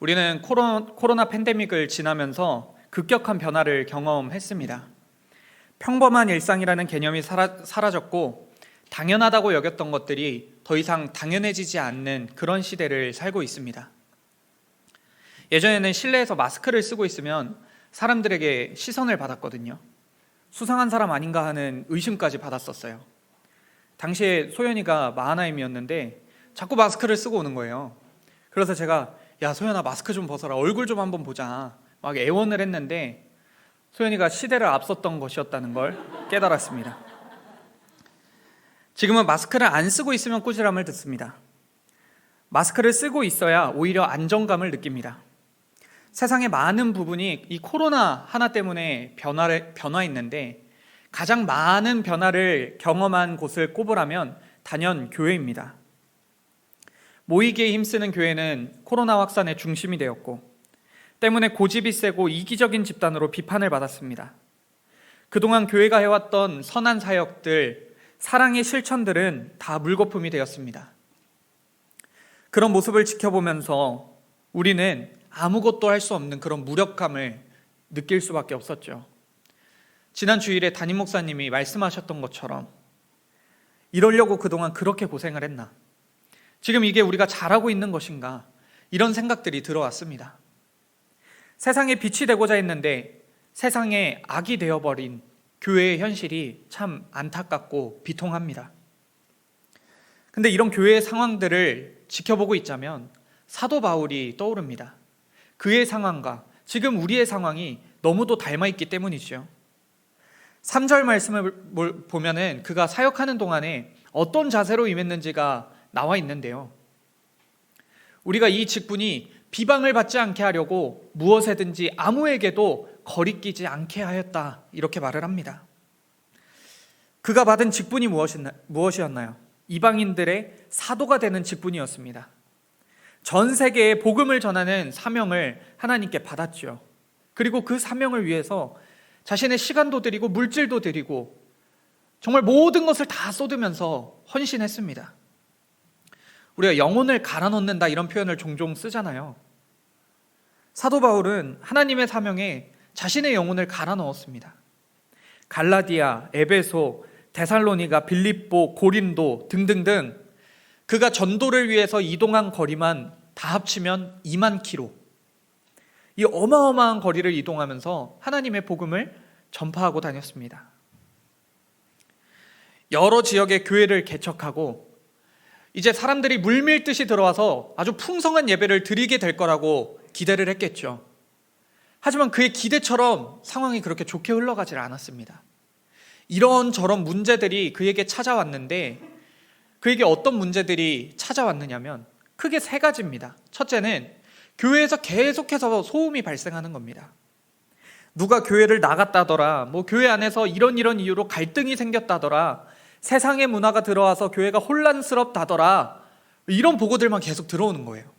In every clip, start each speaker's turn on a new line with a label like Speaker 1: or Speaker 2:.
Speaker 1: 우리는 코로나 팬데믹을 지나면서 급격한 변화를 경험했습니다. 평범한 일상이라는 개념이 사라졌고 당연하다고 여겼던 것들이 더 이상 당연해지지 않는 그런 시대를 살고 있습니다. 예전에는 실내에서 마스크를 쓰고 있으면 사람들에게 시선을 받았거든요. 수상한 사람 아닌가 하는 의심까지 받았었어요. 당시에 소연이가 마하나임이었는데 자꾸 마스크를 쓰고 오는 거예요. 그래서 제가 야 소연아 마스크 좀 벗어라, 얼굴 좀 한번 보자 막 애원을 했는데 소연이가 시대를 앞섰던 것이었다는 걸 깨달았습니다. 지금은 마스크를 안 쓰고 있으면 꾸지람을 듣습니다. 마스크를 쓰고 있어야 오히려 안정감을 느낍니다. 세상의 많은 부분이 이 코로나 하나 때문에 변화했는데 가장 많은 변화를 경험한 곳을 꼽으라면 단연 교회입니다. 모이기에 힘쓰는 교회는 코로나 확산의 중심이 되었고 때문에 고집이 세고 이기적인 집단으로 비판을 받았습니다. 그동안 교회가 해왔던 선한 사역들, 사랑의 실천들은 다 물거품이 되었습니다. 그런 모습을 지켜보면서 우리는 아무것도 할 수 없는 그런 무력감을 느낄 수밖에 없었죠. 지난 주일에 담임 목사님이 말씀하셨던 것처럼 이러려고 그동안 그렇게 고생을 했나? 지금 이게 우리가 잘하고 있는 것인가? 이런 생각들이 들어왔습니다. 세상에 빛이 되고자 했는데 세상에 악이 되어버린 교회의 현실이 참 안타깝고 비통합니다. 근데 이런 교회의 상황들을 지켜보고 있자면 사도 바울이 떠오릅니다. 그의 상황과 지금 우리의 상황이 너무도 닮아있기 때문이죠. 3절 말씀을 보면은 그가 사역하는 동안에 어떤 자세로 임했는지가 나와 있는데요. 우리가 이 직분이 비방을 받지 않게 하려고 무엇에든지 아무에게도 거리끼지 않게 하였다, 이렇게 말을 합니다. 그가 받은 직분이 무엇이었나요? 이방인들의 사도가 되는 직분이었습니다. 전 세계에 복음을 전하는 사명을 하나님께 받았죠. 그리고 그 사명을 위해서 자신의 시간도 드리고 물질도 드리고 정말 모든 것을 다 쏟으면서 헌신했습니다. 우리가 영혼을 갈아 넣는다 이런 표현을 종종 쓰잖아요. 사도 바울은 하나님의 사명에 자신의 영혼을 갈아 넣었습니다. 갈라디아, 에베소, 데살로니가, 빌립보, 고린도 등등등 그가 전도를 위해서 이동한 거리만 다 합치면 2만 킬로, 이 어마어마한 거리를 이동하면서 하나님의 복음을 전파하고 다녔습니다. 여러 지역의 교회를 개척하고 이제 사람들이 물밀듯이 들어와서 아주 풍성한 예배를 드리게 될 거라고 기대를 했겠죠. 하지만 그의 기대처럼 상황이 그렇게 좋게 흘러가질 않았습니다. 이런저런 문제들이 그에게 찾아왔는데 그에게 어떤 문제들이 찾아왔느냐면 크게 3가지입니다. 첫째는 교회에서 계속해서 소음이 발생하는 겁니다. 누가 교회를 나갔다더라, 교회 안에서 이런 이유로 갈등이 생겼다더라, 세상의 문화가 들어와서 교회가 혼란스럽다더라, 이런 보고들만 계속 들어오는 거예요.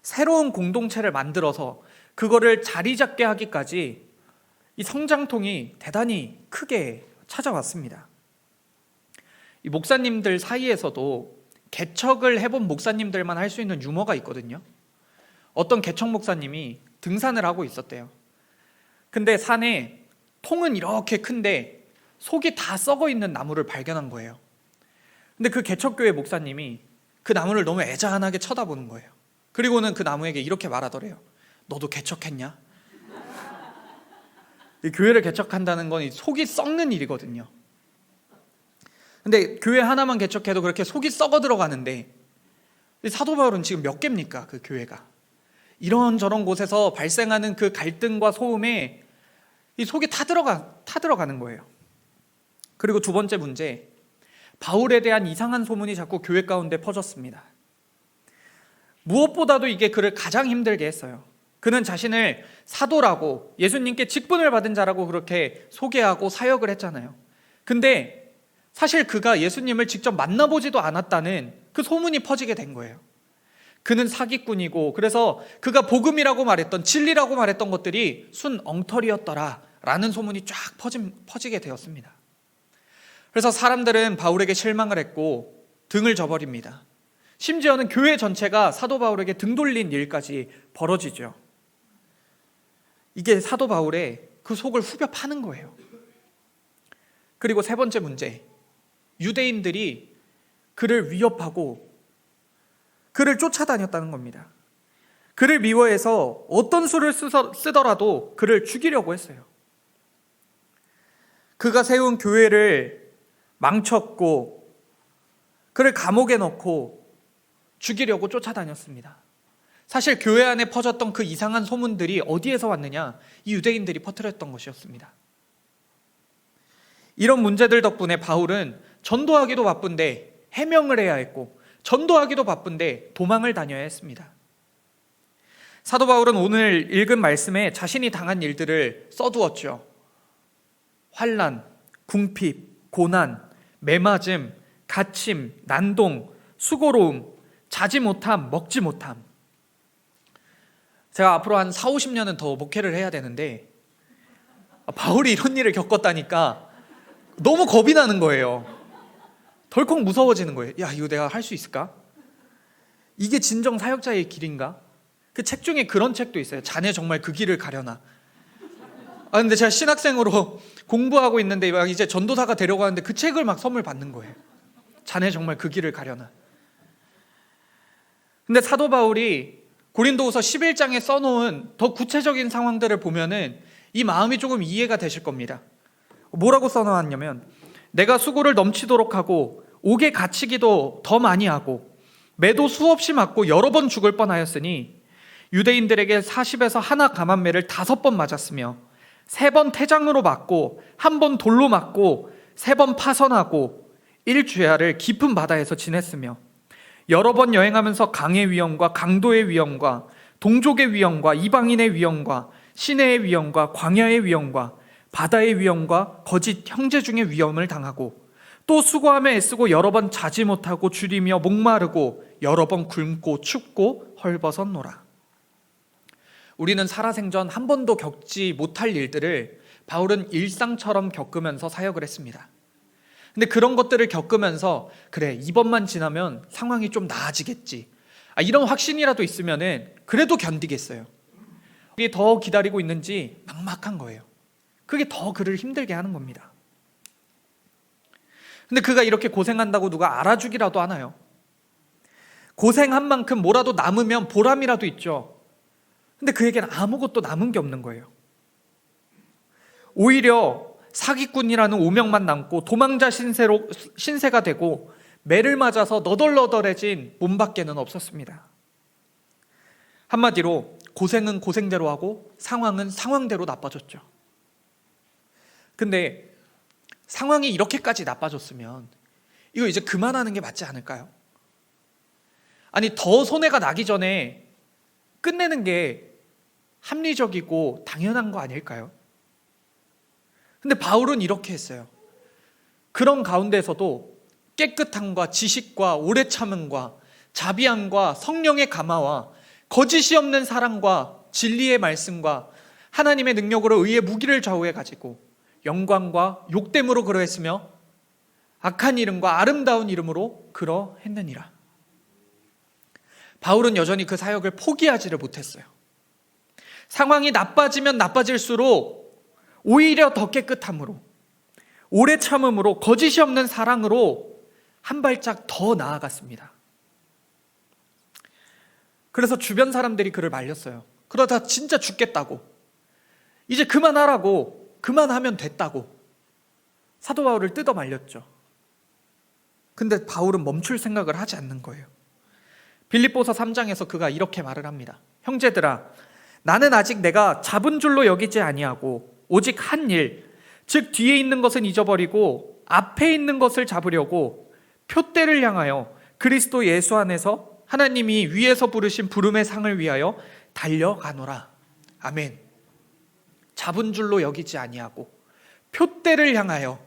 Speaker 1: 새로운 공동체를 만들어서 그거를 자리 잡게 하기까지 이 성장통이 대단히 크게 찾아왔습니다. 이 목사님들 사이에서도 개척을 해본 목사님들만 할 수 있는 유머가 있거든요. 어떤 개척 목사님이 등산을 하고 있었대요. 근데 산에 통은 이렇게 큰데 속이 다 썩어 있는 나무를 발견한 거예요. 근데 그 개척교회 목사님이 그 나무를 너무 애잔하게 쳐다보는 거예요. 그리고는 그 나무에게 이렇게 말하더래요. 너도 개척했냐? 이 교회를 개척한다는 건 속이 썩는 일이거든요. 근데 교회 하나만 개척해도 그렇게 속이 썩어 들어가는데 사도 바울은 지금 몇 개입니까? 그 교회가 이런저런 곳에서 발생하는 그 갈등과 소음에 이 속이 타들어가는 거예요. 그리고 2번째 문제, 바울에 대한 이상한 소문이 자꾸 교회 가운데 퍼졌습니다. 무엇보다도 이게 그를 가장 힘들게 했어요. 그는 자신을 사도라고, 예수님께 직분을 받은 자라고 그렇게 소개하고 사역을 했잖아요. 근데 사실 그가 예수님을 직접 만나보지도 않았다는 그 소문이 퍼지게 된 거예요. 그는 사기꾼이고, 그래서 그가 복음이라고 말했던, 진리라고 말했던 것들이 순 엉터리였더라 라는 소문이 쫙 퍼지게 되었습니다. 그래서 사람들은 바울에게 실망을 했고 등을 져버립니다. 심지어는 교회 전체가 사도 바울에게 등 돌린 일까지 벌어지죠. 이게 사도 바울의 그 속을 후벼 파는 거예요. 그리고 세 번째 문제, 유대인들이 그를 위협하고 그를 쫓아다녔다는 겁니다. 그를 미워해서 어떤 수를 쓰더라도 그를 죽이려고 했어요. 그가 세운 교회를 망쳤고 그를 감옥에 넣고 죽이려고 쫓아다녔습니다. 사실 교회 안에 퍼졌던 그 이상한 소문들이 어디에서 왔느냐? 이 유대인들이 퍼뜨렸던 것이었습니다. 이런 문제들 덕분에 바울은 전도하기도 바쁜데 해명을 해야 했고, 전도하기도 바쁜데 도망을 다녀야 했습니다. 사도 바울은 오늘 읽은 말씀에 자신이 당한 일들을 써두었죠. 환난, 궁핍, 고난, 매맞음, 갇힘, 난동, 수고로움, 자지 못함, 먹지 못함. 제가 앞으로 한 4, 50년은 더 목회를 해야 되는데 바울이 이런 일을 겪었다니까 너무 겁이 나는 거예요. 덜컥 무서워지는 거예요. 야, 이거 내가 할 수 있을까? 이게 진정 사역자의 길인가? 그 책 중에 그런 책도 있어요. 자네 정말 그 길을 가려나? 근데 제가 신학생으로 공부하고 있는데 막 이제 전도사가 되려고 하는데 그 책을 막 선물 받는 거예요. 자네 정말 그 길을 가려나? 근데 사도 바울이 고린도후서 11장에 써놓은 더 구체적인 상황들을 보면은 이 마음이 조금 이해가 되실 겁니다. 뭐라고 써놓았냐면, 내가 수고를 넘치도록 하고 옥에 갇히기도 더 많이 하고 매도 수없이 맞고 여러 번 죽을 뻔하였으니 유대인들에게 40에서 하나 감한매를 5번 맞았으며 3번 태장으로 맞고 1번 돌로 맞고 3번 파선하고 1주야를 깊은 바다에서 지냈으며 여러 번 여행하면서 강의 위험과 강도의 위험과 동족의 위험과 이방인의 위험과 시내의 위험과 광야의 위험과 바다의 위험과 거짓 형제 중의 위험을 당하고 또 수고하며 애쓰고 여러 번 자지 못하고 줄이며 목마르고 여러 번 굶고 춥고 헐벗었노라. 우리는 살아생전 한 번도 겪지 못할 일들을 바울은 일상처럼 겪으면서 사역을 했습니다. 근데 그런 것들을 겪으면서 그래, 이번만 지나면 상황이 좀 나아지겠지, 이런 확신이라도 있으면은 그래도 견디겠어요. 그게 더 기다리고 있는지 막막한 거예요. 그게 더 그를 힘들게 하는 겁니다. 근데 그가 이렇게 고생한다고 누가 알아주기라도 하나요? 고생한 만큼 뭐라도 남으면 보람이라도 있죠. 근데 그에게는 아무것도 남은 게 없는 거예요. 오히려 사기꾼이라는 오명만 남고 도망자 신세가 되고 매를 맞아서 너덜너덜해진 몸밖에는 없었습니다. 한마디로 고생은 고생대로 하고 상황은 상황대로 나빠졌죠. 근데 상황이 이렇게까지 나빠졌으면 이거 이제 그만하는 게 맞지 않을까요? 아니, 더 손해가 나기 전에 끝내는 게 합리적이고 당연한 거 아닐까요? 근데 바울은 이렇게 했어요. 그런 가운데서도 깨끗함과 지식과 오래 참음과 자비함과 성령의 감화와 거짓이 없는 사랑과 진리의 말씀과 하나님의 능력으로 의의 무기를 좌우해 가지고 영광과 욕됨으로 그러했으며 악한 이름과 아름다운 이름으로 그러했느니라. 바울은 여전히 그 사역을 포기하지를 못했어요. 상황이 나빠지면 나빠질수록 오히려 더 깨끗함으로, 오래 참음으로, 거짓이 없는 사랑으로 한 발짝 더 나아갔습니다. 그래서 주변 사람들이 그를 말렸어요. 그러다 진짜 죽겠다고, 이제 그만하라고, 그만하면 됐다고 사도 바울을 뜯어 말렸죠. 근데 바울은 멈출 생각을 하지 않는 거예요. 빌립보서 3장에서 그가 이렇게 말을 합니다. 형제들아, 나는 아직 내가 잡은 줄로 여기지 아니하고 오직 한 일, 즉 뒤에 있는 것은 잊어버리고 앞에 있는 것을 잡으려고 표대를 향하여 그리스도 예수 안에서 하나님이 위에서 부르신 부름의 상을 위하여 달려가노라. 아멘. 잡은 줄로 여기지 아니하고 표대를 향하여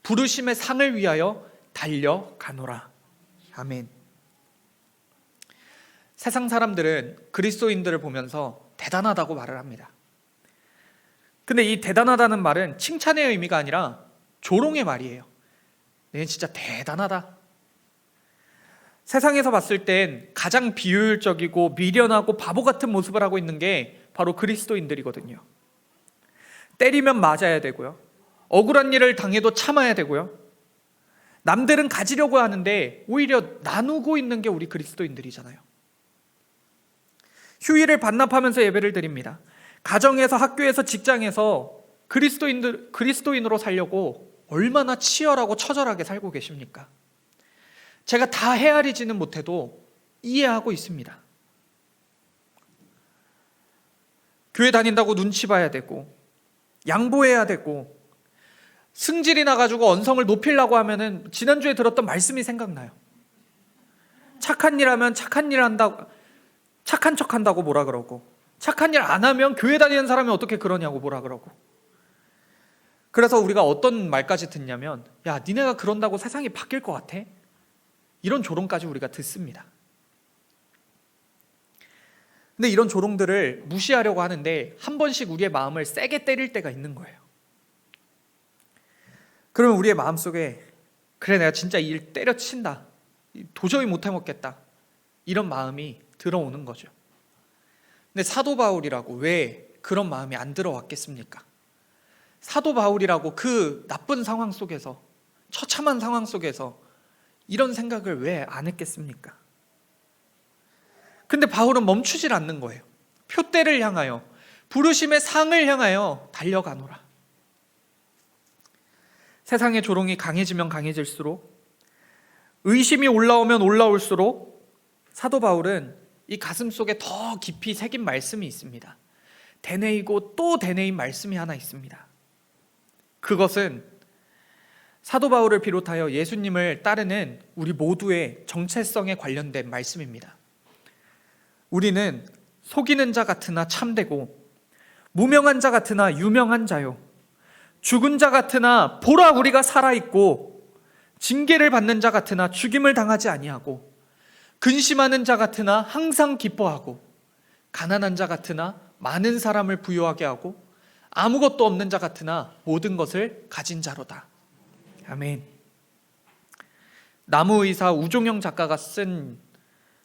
Speaker 1: 부르심의 상을 위하여 달려가노라. 아멘. 세상 사람들은 그리스도인들을 보면서 대단하다고 말을 합니다. 근데 이 대단하다는 말은 칭찬의 의미가 아니라 조롱의 말이에요. 네, 진짜 대단하다. 세상에서 봤을 땐 가장 비효율적이고 미련하고 바보 같은 모습을 하고 있는 게 바로 그리스도인들이거든요. 때리면 맞아야 되고요. 억울한 일을 당해도 참아야 되고요. 남들은 가지려고 하는데 오히려 나누고 있는 게 우리 그리스도인들이잖아요. 휴일을 반납하면서 예배를 드립니다. 가정에서, 학교에서, 직장에서 그리스도인으로 살려고 얼마나 치열하고 처절하게 살고 계십니까? 제가 다 헤아리지는 못해도 이해하고 있습니다. 교회 다닌다고 눈치 봐야 되고 양보해야 되고 승질이 나가지고 언성을 높이려고 하면은 지난주에 들었던 말씀이 생각나요. 착한 일 하면 착한 일 한다고, 착한 척 한다고 뭐라 그러고, 착한 일 안 하면 교회 다니는 사람이 어떻게 그러냐고 뭐라 그러고. 그래서 우리가 어떤 말까지 듣냐면, 야, 니네가 그런다고 세상이 바뀔 것 같아? 이런 조롱까지 우리가 듣습니다. 근데 이런 조롱들을 무시하려고 하는데 한 번씩 우리의 마음을 세게 때릴 때가 있는 거예요. 그러면 우리의 마음속에, 그래, 내가 진짜 이 일 때려친다, 도저히 못해 먹겠다, 이런 마음이 들어오는 거죠. 근데 사도 바울이라고 왜 그런 마음이 안 들어왔겠습니까? 사도 바울이라고 그 나쁜 상황 속에서, 처참한 상황 속에서 이런 생각을 왜 안 했겠습니까? 근데 바울은 멈추질 않는 거예요. 표대를 향하여, 부르심의 상을 향하여 달려가노라. 세상의 조롱이 강해지면 강해질수록, 의심이 올라오면 올라올수록 사도 바울은 이 가슴 속에 더 깊이 새긴 말씀이 있습니다. 대뇌이고 또 대뇌인 말씀이 하나 있습니다. 그것은 사도 바울을 비롯하여 예수님을 따르는 우리 모두의 정체성에 관련된 말씀입니다. 우리는 속이는 자 같으나 참되고, 무명한 자 같으나 유명한 자요, 죽은 자 같으나 보라 우리가 살아있고, 징계를 받는 자 같으나 죽임을 당하지 아니하고, 근심하는 자 같으나 항상 기뻐하고, 가난한 자 같으나 많은 사람을 부유하게 하고, 아무것도 없는 자 같으나 모든 것을 가진 자로다. 아멘. 나무의사 우종영 작가가 쓴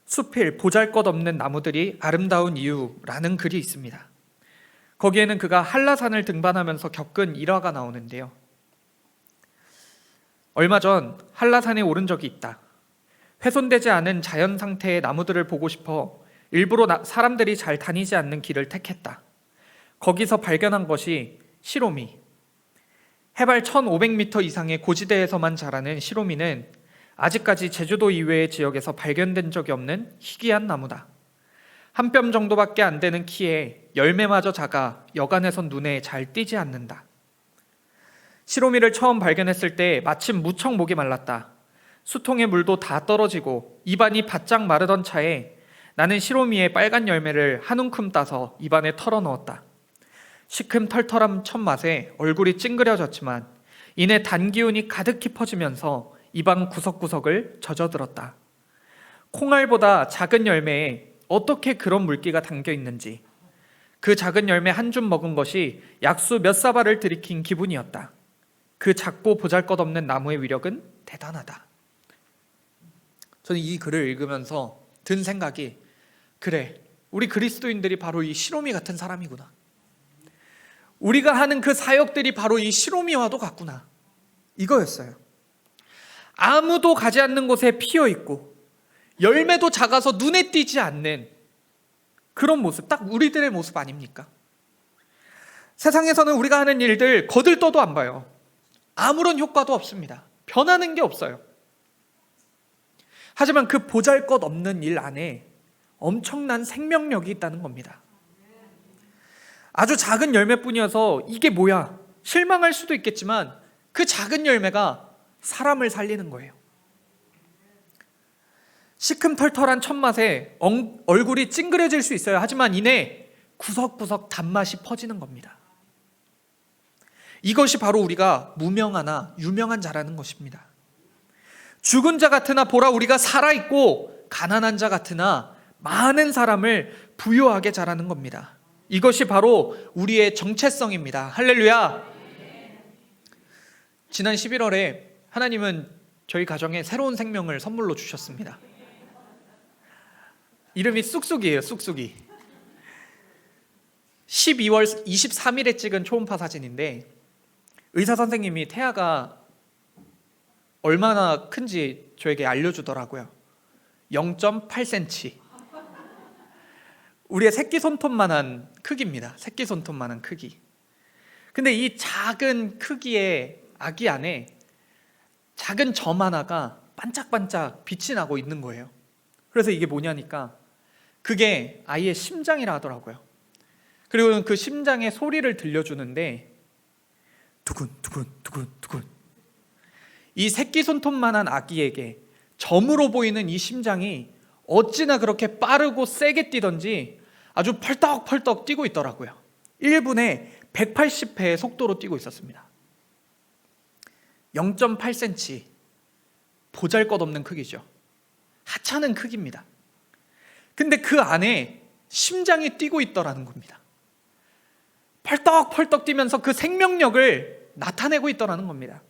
Speaker 1: 수필 보잘것없는 나무들이 아름다운 이유라는 글이 있습니다. 거기에는 그가 한라산을 등반하면서 겪은 일화가 나오는데요. 얼마 전 한라산에 오른 적이 있다. 훼손되지 않은 자연 상태의 나무들을 보고 싶어 일부러 사람들이 잘 다니지 않는 길을 택했다. 거기서 발견한 것이 시로미. 해발 1500m 이상의 고지대에서만 자라는 시로미는 아직까지 제주도 이외의 지역에서 발견된 적이 없는 희귀한 나무다. 한 뼘 정도밖에 안 되는 키에 열매마저 작아 여간에선 눈에 잘 띄지 않는다. 시로미를 처음 발견했을 때 마침 무척 목이 말랐다. 수통의 물도 다 떨어지고 입안이 바짝 마르던 차에 나는 시로미의 빨간 열매를 한 움큼 따서 입안에 털어 넣었다. 시큼털털한 첫맛에 얼굴이 찡그려졌지만 이내 단기운이 가득히 퍼지면서 입안 구석구석을 젖어들었다. 콩알보다 작은 열매에 어떻게 그런 물기가 담겨 있는지, 그 작은 열매 한 줌 먹은 것이 약수 몇 사발을 들이킨 기분이었다. 그 작고 보잘것없는 나무의 위력은 대단하다. 저는 이 글을 읽으면서 든 생각이, 그래, 우리 그리스도인들이 바로 이 시로미 같은 사람이구나. 우리가 하는 그 사역들이 바로 이 시로미와도 같구나, 이거였어요. 아무도 가지 않는 곳에 피어 있고 열매도 작아서 눈에 띄지 않는 그런 모습, 딱 우리들의 모습 아닙니까? 세상에서는 우리가 하는 일들 거들떠도 안 봐요. 아무런 효과도 없습니다. 변하는 게 없어요. 하지만 그 보잘것없는 일 안에 엄청난 생명력이 있다는 겁니다. 아주 작은 열매뿐이어서 이게 뭐야? 실망할 수도 있겠지만 그 작은 열매가 사람을 살리는 거예요. 시큼털털한 첫맛에 얼굴이 찡그려질 수 있어요. 하지만 이내 구석구석 단맛이 퍼지는 겁니다. 이것이 바로 우리가 무명하나 유명한 자라는 것입니다. 죽은 자 같으나 보라 우리가 살아있고, 가난한 자 같으나 많은 사람을 부유하게 자라는 겁니다. 이것이 바로 우리의 정체성입니다. 할렐루야. 지난 11월에 하나님은 저희 가정에 새로운 생명을 선물로 주셨습니다. 이름이 쑥쑥이에요. 쑥쑥이. 12월 23일에 찍은 초음파 사진인데 의사 선생님이 태아가 얼마나 큰지 저에게 알려주더라고요. 0.8cm. 우리의 새끼 손톱만한 크기입니다. 새끼 손톱만한 크기. 근데 이 작은 크기의 아기 안에 작은 점 하나가 반짝반짝 빛이 나고 있는 거예요. 그래서 이게 뭐냐니까 그게 아이의 심장이라 하더라고요. 그리고 그 심장의 소리를 들려주는데 두근두근 두근두근. 이 새끼 손톱만한 아기에게 점으로 보이는 이 심장이 어찌나 그렇게 빠르고 세게 뛰던지 아주 펄떡펄떡 뛰고 있더라고요. 1분에 180회의 속도로 뛰고 있었습니다. 0.8cm, 보잘것없는 크기죠. 하찮은 크기입니다. 근데 그 안에 심장이 뛰고 있더라는 겁니다. 펄떡펄떡 뛰면서 그 생명력을 나타내고 있더라는 겁니다.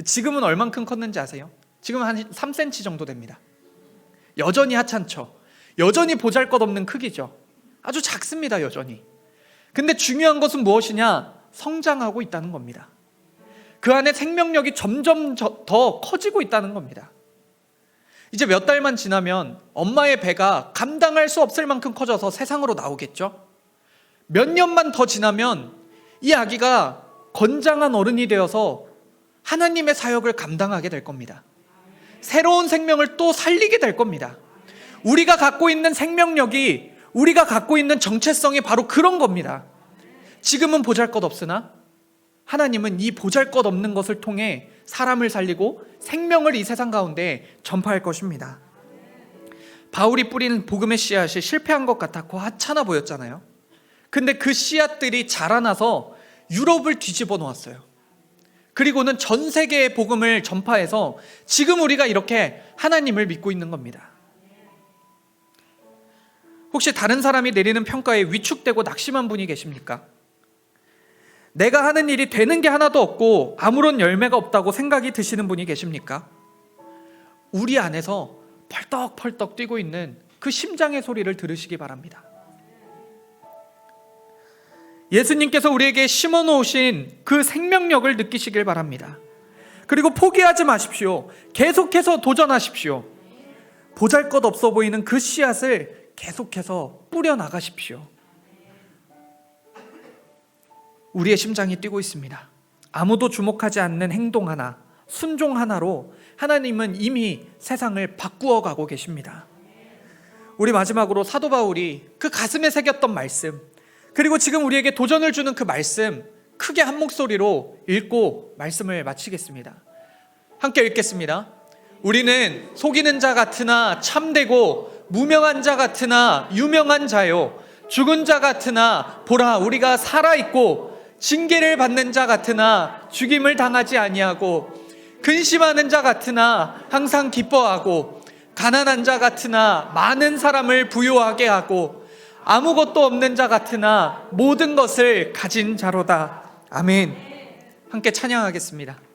Speaker 1: 지금은 얼만큼 컸는지 아세요? 지금 한 3cm 정도 됩니다. 여전히 하찮죠. 여전히 보잘것없는 크기죠. 아주 작습니다. 여전히. 근데 중요한 것은 무엇이냐? 성장하고 있다는 겁니다. 그 안에 생명력이 점점 더 커지고 있다는 겁니다. 이제 몇 달만 지나면 엄마의 배가 감당할 수 없을 만큼 커져서 세상으로 나오겠죠? 몇 년만 더 지나면 이 아기가 건장한 어른이 되어서 하나님의 사역을 감당하게 될 겁니다. 새로운 생명을 또 살리게 될 겁니다. 우리가 갖고 있는 생명력이, 우리가 갖고 있는 정체성이 바로 그런 겁니다. 지금은 보잘것없으나 하나님은 이 보잘것없는 것을 통해 사람을 살리고 생명을 이 세상 가운데 전파할 것입니다. 바울이 뿌리는 복음의 씨앗이 실패한 것 같았고 하찮아 보였잖아요. 근데 그 씨앗들이 자라나서 유럽을 뒤집어 놓았어요. 그리고는 전 세계의 복음을 전파해서 지금 우리가 이렇게 하나님을 믿고 있는 겁니다. 혹시 다른 사람이 내리는 평가에 위축되고 낙심한 분이 계십니까? 내가 하는 일이 되는 게 하나도 없고 아무런 열매가 없다고 생각이 드시는 분이 계십니까? 우리 안에서 펄떡펄떡 뛰고 있는 그 심장의 소리를 들으시기 바랍니다. 예수님께서 우리에게 심어놓으신 그 생명력을 느끼시길 바랍니다. 그리고 포기하지 마십시오. 계속해서 도전하십시오. 보잘것없어 보이는 그 씨앗을 계속해서 뿌려나가십시오. 우리의 심장이 뛰고 있습니다. 아무도 주목하지 않는 행동 하나, 순종 하나로 하나님은 이미 세상을 바꾸어 가고 계십니다. 우리 마지막으로 사도 바울이 그 가슴에 새겼던 말씀, 그리고 지금 우리에게 도전을 주는 그 말씀 크게 한 목소리로 읽고 말씀을 마치겠습니다. 함께 읽겠습니다. 우리는 속이는 자 같으나 참되고 무명한 자 같으나 유명한 자요, 죽은 자 같으나 보라 우리가 살아있고 징계를 받는 자 같으나 죽임을 당하지 아니하고 근심하는 자 같으나 항상 기뻐하고 가난한 자 같으나 많은 사람을 부유하게 하고 아무것도 없는 자 같으나 모든 것을 가진 자로다. 아멘. 함께 찬양하겠습니다.